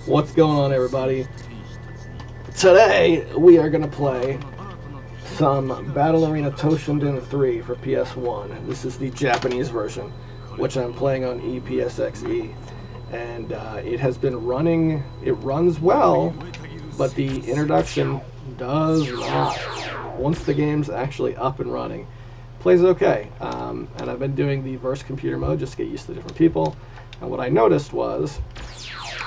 What's going on, everybody? Today we are going to play some Battle Arena Toshinden 3 for PS1. This is the Japanese version, which I'm playing on EPSXE. And it has been running, it runs well, but the introduction does not. Once the game's actually up and running, plays okay. And I've been doing the verse computer mode just to get used to different people. And what I noticed was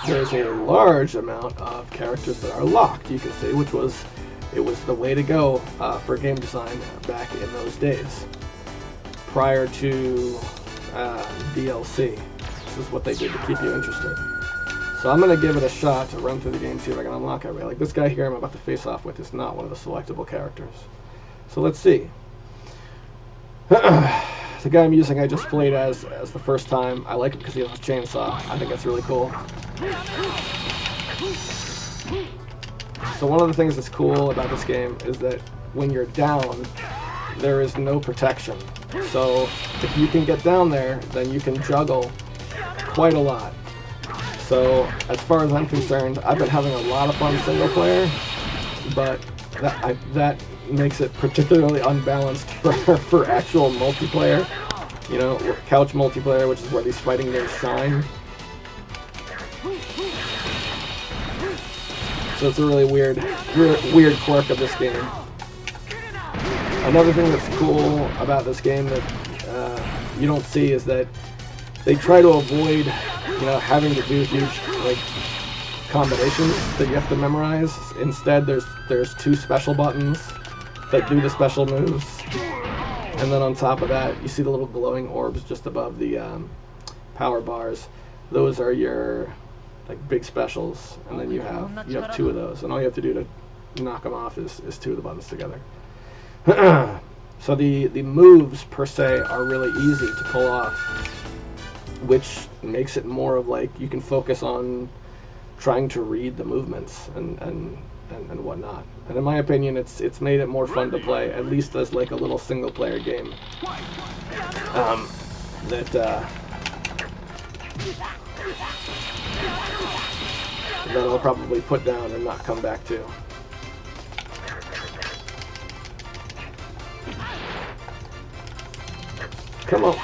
there's a large amount of characters that are locked, you can see, it was the way to go for game design back in those days, prior to DLC. This is what they did to keep you interested. So I'm going to give it a shot to run through the game, see if I can unlock everybody. Like this guy here I'm about to face off with is not one of the selectable characters. So let's see. The guy I'm using I just played as the first time. I like it because he has a chainsaw. I think that's really cool. So one of the things that's cool about this game is that when you're down, there is no protection. So if you can get down there, then you can juggle quite a lot. So as far as I'm concerned, I've been having a lot of fun single player, but that makes it particularly unbalanced for actual multiplayer. You know, couch multiplayer, which is where these fighting games shine. So it's a really weird quirk of this game. Another thing that's cool about this game that you don't see is that they try to avoid, having to do huge combinations that you have to memorize. Instead, there's two special buttons that do the special moves, and then on top of that, you see the little glowing orbs just above the power bars. Those are your big specials, and then you have two of those, and all you have to do to knock them off is two of the buttons together. So the moves per se are really easy to pull off, which makes it more of you can focus on trying to read the movements and whatnot. And in my opinion, it's made it more fun to play, at least as a little single player game. That I'll probably put down and not come back to. Come on.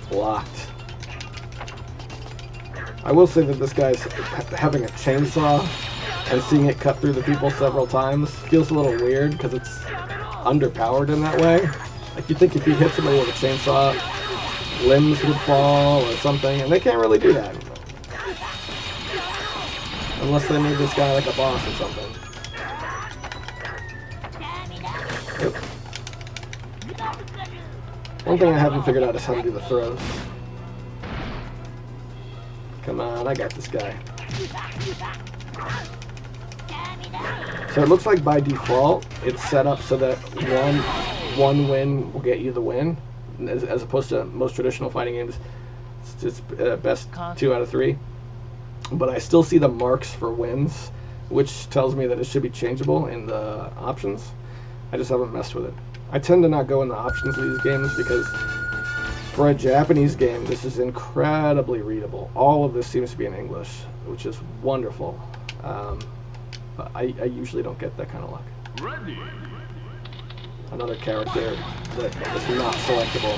Blocked. I will say that this guy's having a chainsaw and seeing it cut through the people several times feels a little weird because it's underpowered in that way. You'd think if he hit somebody with a chainsaw, limbs would fall or something, and they can't really do that. Unless they made this guy like a boss or something. Yep. One thing I haven't figured out is how to do the throws. Come on, I got this guy. So it looks like by default, it's set up so that one win will get you the win, as opposed to most traditional fighting games. It's best 2 out of 3. But I still see the marks for wins, which tells me that it should be changeable in the options. I just haven't messed with it. I tend to not go in the options of these games because for a Japanese game, this is incredibly readable. All of this seems to be in English, which is wonderful. But I usually don't get that kind of luck. Another character that is not selectable.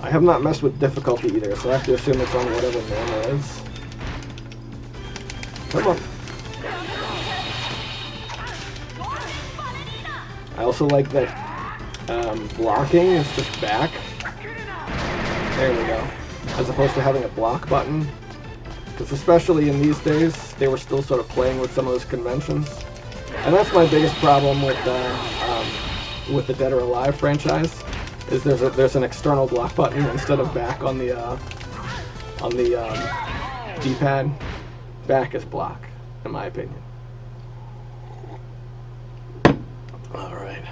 I have not messed with difficulty either, so I have to assume it's on whatever normal is. Come on. I also like that blocking is just back. There we go. As opposed to having a block button. Because especially in these days, they were still sort of playing with some of those conventions. And that's my biggest problem with the Dead or Alive franchise, is there's an external block button instead of back on the D-pad. Back is block, in my opinion. Alright.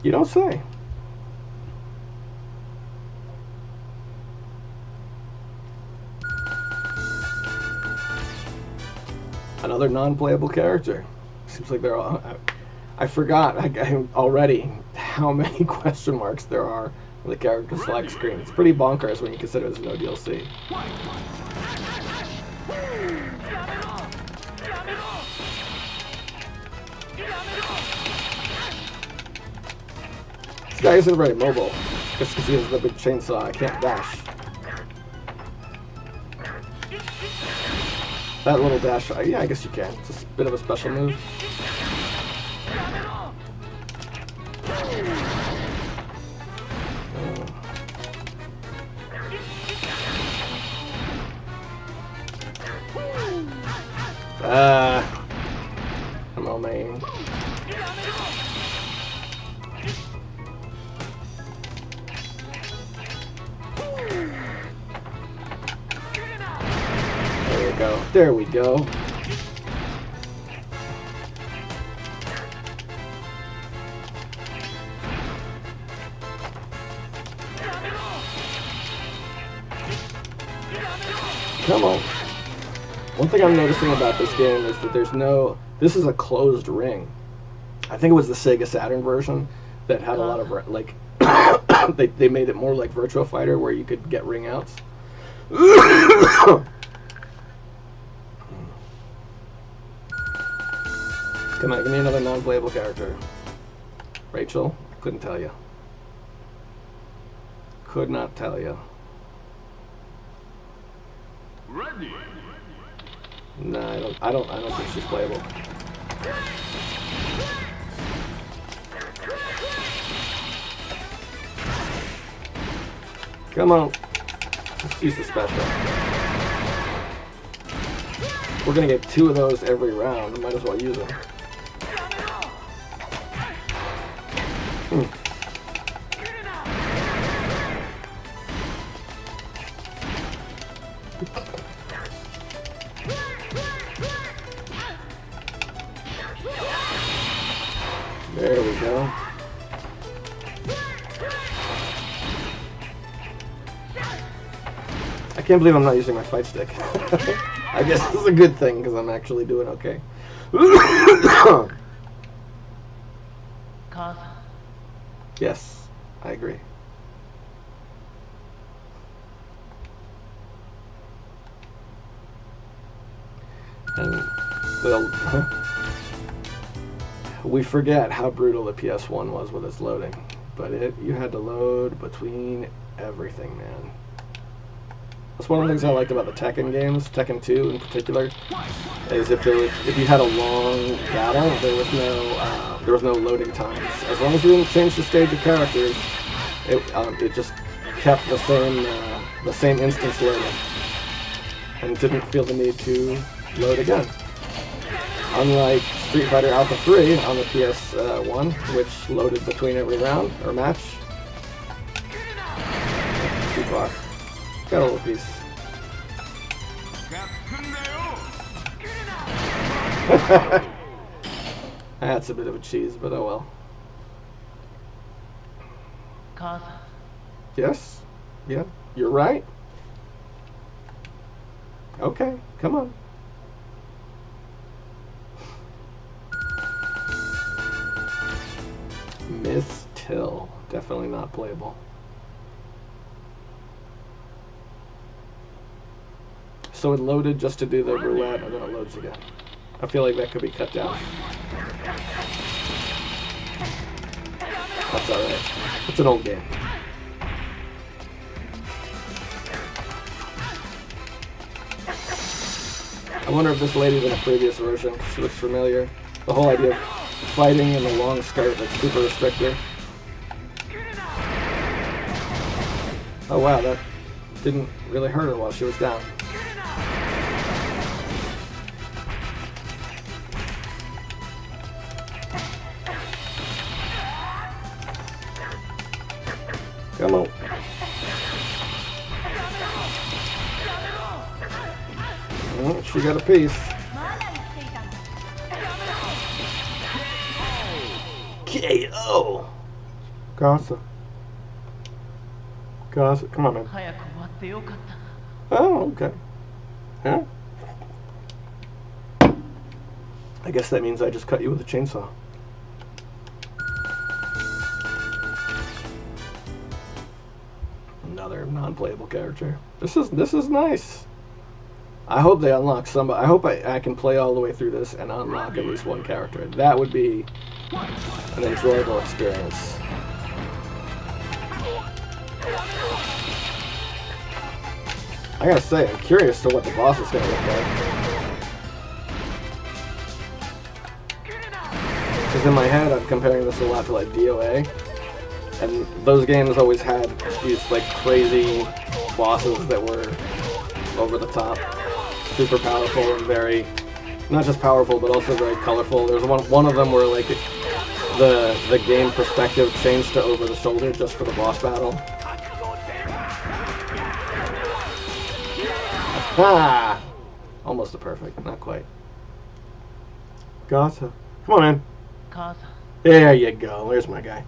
You don't say. Another non-playable character. Seems like they're all... I forgot already how many question marks there are on the character select screen. It's pretty bonkers when you consider there's no DLC. This guy isn't very mobile. Just because he has the big chainsaw, I can't dash. That little dash, yeah, I guess you can. It's a bit of a special move. Come on, man. There we go. There we go. Come on. One thing I'm noticing about this game is that there's no... This is a closed ring. I think it was the Sega Saturn version that had a lot of... like, they made it more like Virtua Fighter where you could get ring outs. Come on, give me another non-playable character. Rachel? Couldn't tell you. Could not tell you. Ready. No, I don't think she's playable. Come on. Let's use the special. We're gonna get 2 of those every round. Might as well use them. There we go. I can't believe I'm not using my fight stick. I guess this is a good thing because I'm actually doing okay. Yes, I agree. And well, we forget how brutal the PS1 was with its loading, but you had to load between everything, man. That's one of the things I liked about the Tekken games, Tekken 2 in particular, is if you had a long battle, there was no loading times. As long as you didn't change the stage of characters, it just kept the same instance loading, and didn't feel the need to load again. Unlike Street Fighter Alpha 3 on the PS1, which loaded between every round or match. Too far. Got a little piece. That's a bit of a cheese, but oh well. Yes? Yeah, you're right. Okay, come on. Miss Till. Definitely not playable. So it loaded just to do the roulette, and then it loads again. I feel like that could be cut down. That's alright. It's an old game. I wonder if this lady's in a previous version. She looks familiar. The whole idea of fighting in the long skirt that's super restrictive. Oh wow, that didn't really hurt her while she was down. Come on. Oh, she got a piece. KO. Casa. Casa. Come on, man. Oh, okay. Huh? I guess that means I just cut you with a chainsaw. Another non-playable character. This is nice. I hope they unlock somebody. I hope I can play all the way through this and unlock at least one character. That would be an enjoyable experience. I gotta say, I'm curious to what the boss is gonna look like. Because in my head, I'm comparing this a lot to like DOA. And those games always had these like crazy bosses that were over the top, super powerful and very, not just powerful but also very colorful. There was one of them where like the game perspective changed to over the shoulder just for the boss battle. Ah, almost a perfect, not quite. Gotcha. Come on in. There you go. There's my guy.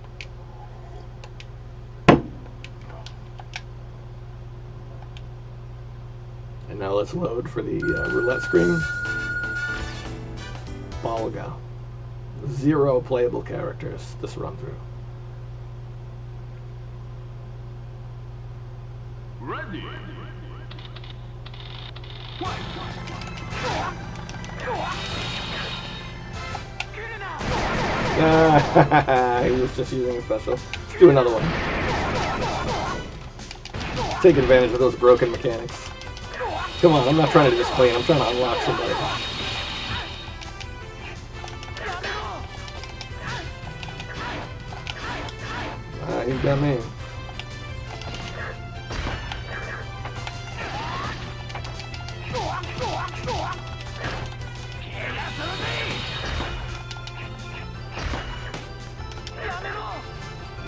And now let's load for the roulette screen. Balga. 0 playable characters this run through. Ready. He was just using a special. Let's do another one. Take advantage of those broken mechanics. Come on, I'm not trying to just play, I'm trying to unlock somebody. You got me.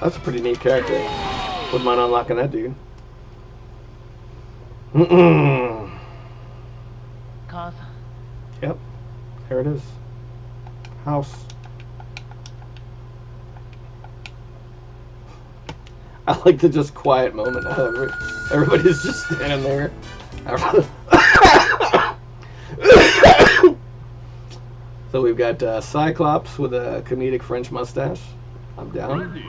That's a pretty neat character. Wouldn't mind unlocking that dude. Yep. There it is. House. I like the just quiet moment. Everybody's just standing there. So we've got Cyclops with a comedic French mustache. I'm down.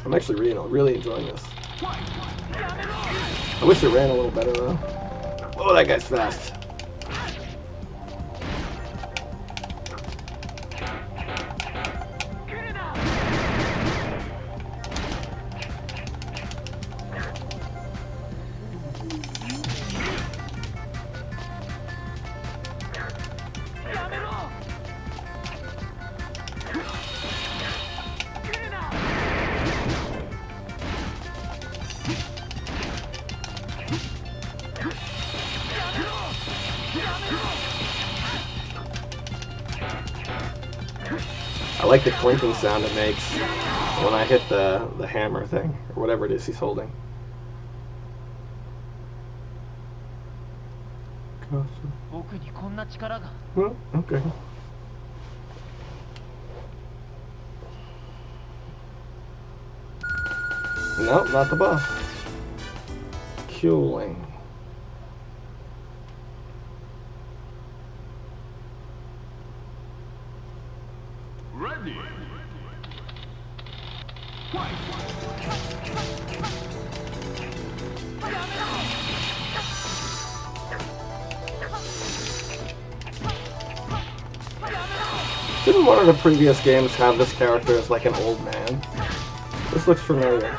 I'm actually really enjoying this. I wish it ran a little better though. Oh, that guy's fast. I like the clinking sound it makes when I hit the hammer thing, or whatever it is he's holding. Well, okay. Nope, not the boss. Cueling. Ready. Didn't one of the previous games have this character as like an old man? This looks familiar.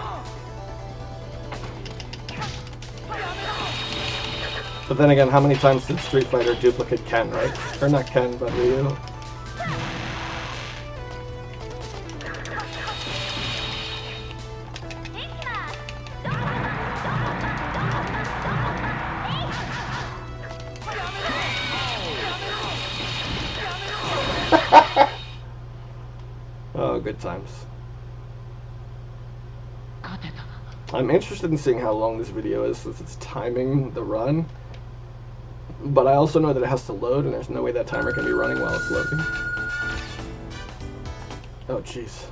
But then again, how many times did Street Fighter duplicate Ken, right? Or not Ken, but Ryu. Oh, good times. I'm interested in seeing how long this video is since it's timing the run. But I also know that it has to load and there's no way that timer can be running while it's loading. Oh, jeez.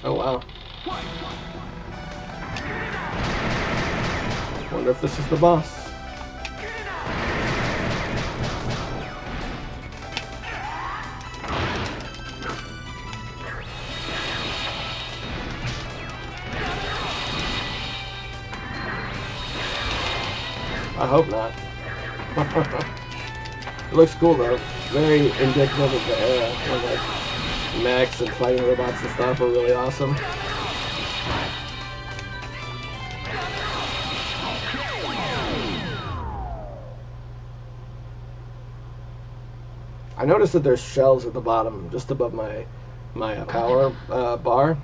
Oh, wow. wonder if this is the boss. I hope not. It looks cool though. Very indicative of the era when like mechs and fighting robots and stuff were really awesome. I noticed that there's shells at the bottom, just above my power bar,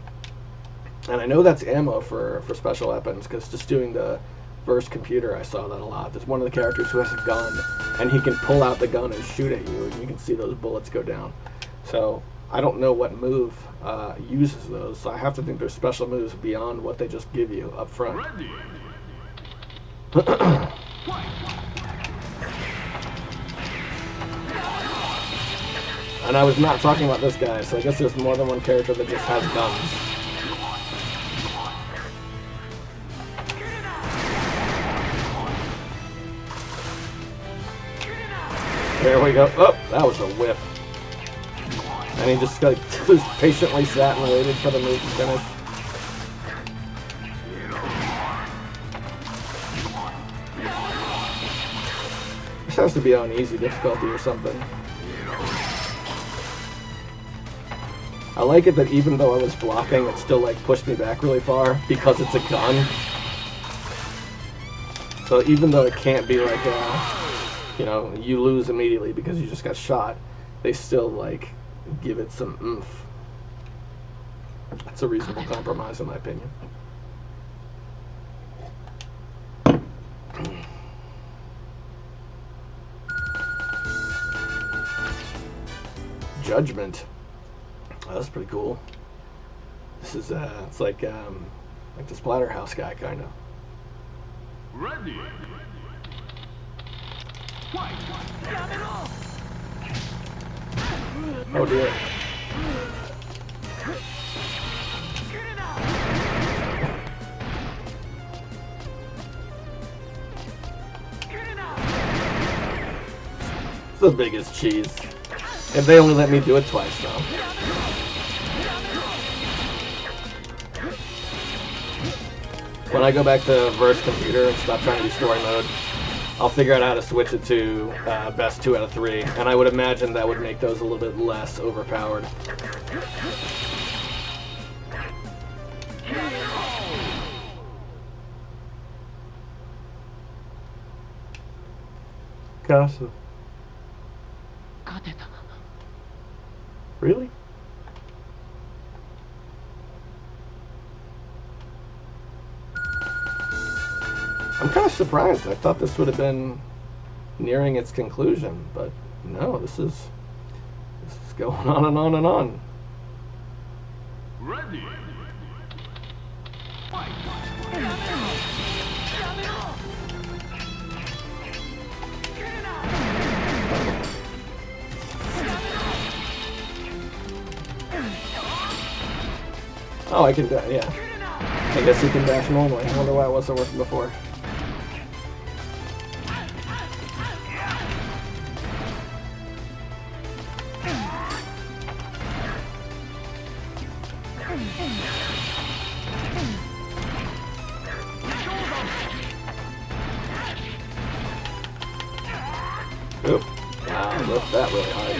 and I know that's ammo for special weapons because just doing the first computer I saw that a lot. There's one of the characters who has a gun, and he can pull out the gun and shoot at you, and you can see those bullets go down. So I don't know what move uses those, so I have to think there's special moves beyond what they just give you up front. And I was not talking about this guy, so I guess there's more than one character that just has guns. There we go. Oh, that was a whiff. And he just like just patiently sat and waited for the move to finish. This has to be on easy difficulty or something. I like it that even though I was blocking, it still like pushed me back really far because it's a gun. So even though it can't be like you know, you lose immediately because you just got shot, they still like give it some oomph. That's a reasonable compromise in my opinion. Judgment. Oh, that's pretty cool. This is it's like the Splatterhouse guy kind of. Ready. Oh dear. It's the biggest cheese. If they only let me do it twice though. When I go back to Verse Computer and stop trying to do story mode, I'll figure out how to switch it to best 2 out of 3, and I would imagine that would make those a little bit less overpowered. Casa. Really? I'm kind of surprised. I thought this would have been nearing its conclusion, but no, this is going on and on and on. Ready. Oh, I can, yeah. I guess you can dash normally. I wonder why it wasn't working before. Oop. Wow, I left that really hard.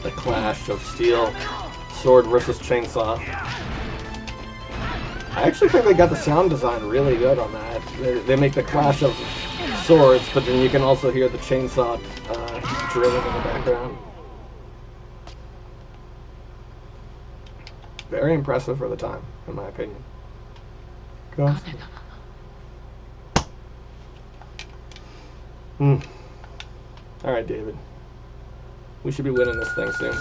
The clash of steel sword versus chainsaw. I actually think they got the sound design really good on that. They make the clash of swords, but then you can also hear the chainsaw drilling in the background. Very impressive for the time, in my opinion. Alright, David. We should be winning this thing soon.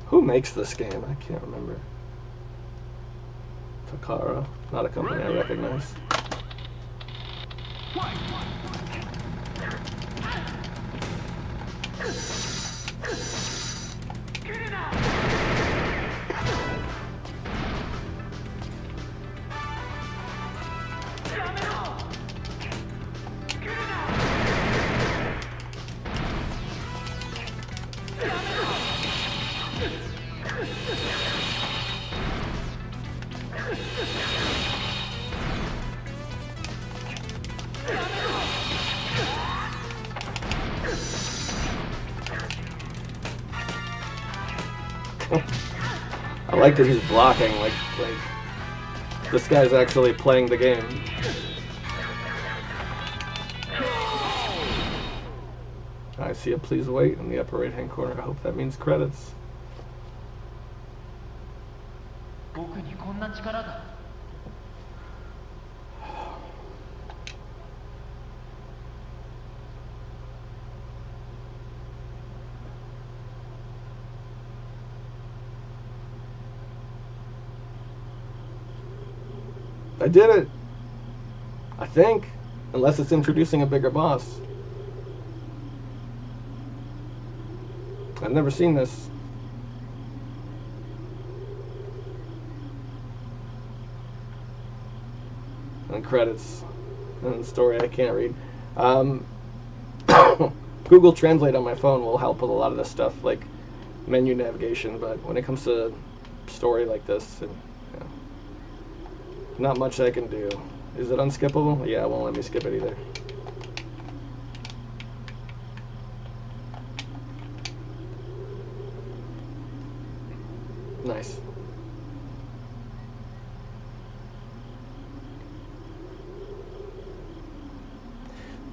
Who makes this game? I can't remember. Takara, not a company I recognize. I like that he's blocking, like this guy's actually playing the game. I see a please wait in the upper right hand corner. I hope that means credits. I did it! I think. Unless it's introducing a bigger boss. I've never seen this. And credits. And story I can't read. Google Translate on my phone will help with a lot of this stuff, like menu navigation, but when it comes to story like this, not much I can do. Is it unskippable? Yeah, it won't let me skip it either. Nice.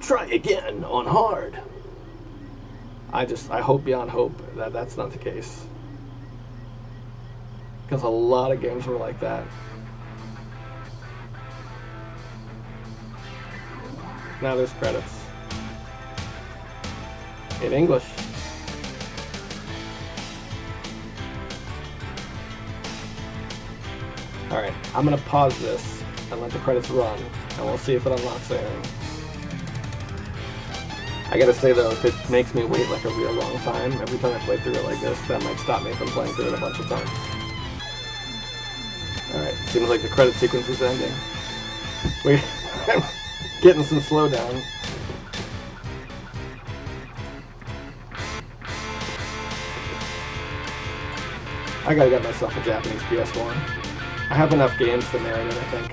Try again on hard. I hope beyond hope that that's not the case. Because a lot of games were like that. Now there's credits. In English. Alright, I'm gonna pause this and let the credits run, and we'll see if it unlocks anything. I gotta say though, if it makes me wait like a real long time, every time I play through it like this, that might stop me from playing through it a bunch of times. Alright, seems like the credit sequence is ending. Wait, I'm getting some slowdown. I gotta get myself a Japanese PS1. I have enough games to merit it, I think.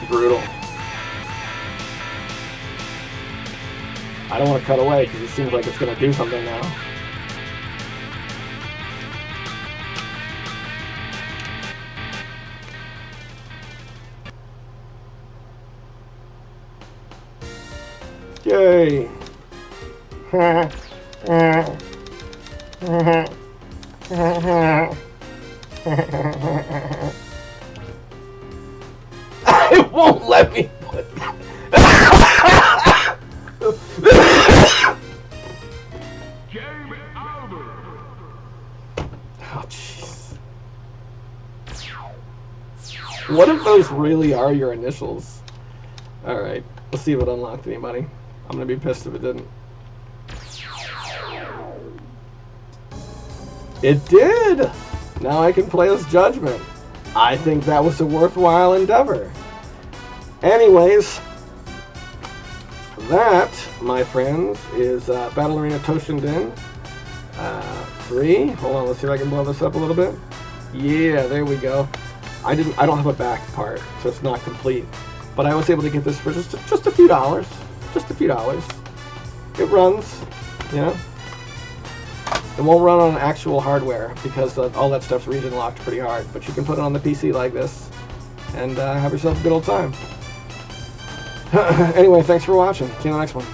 Brutal. I don't want to cut away because it seems like it's going to do something now. Yay! It won't let me put Game over. Oh, jeez. What if those really are your initials? Alright, let's see if it unlocked anybody. I'm gonna be pissed if it didn't. It did! Now I can play as Judgment. I think that was a worthwhile endeavor. Anyways, that, my friends, is Battle Arena Toshinden 3. Hold on, let's see if I can blow this up a little bit. Yeah, there we go. I don't have a back part, so it's not complete. But I was able to get this for just a few dollars. Just a few dollars. It runs, you know. It won't run on actual hardware because all that stuff's region locked pretty hard. But you can put it on the PC like this and have yourself a good old time. Anyway, thanks for watching. See you in the next one.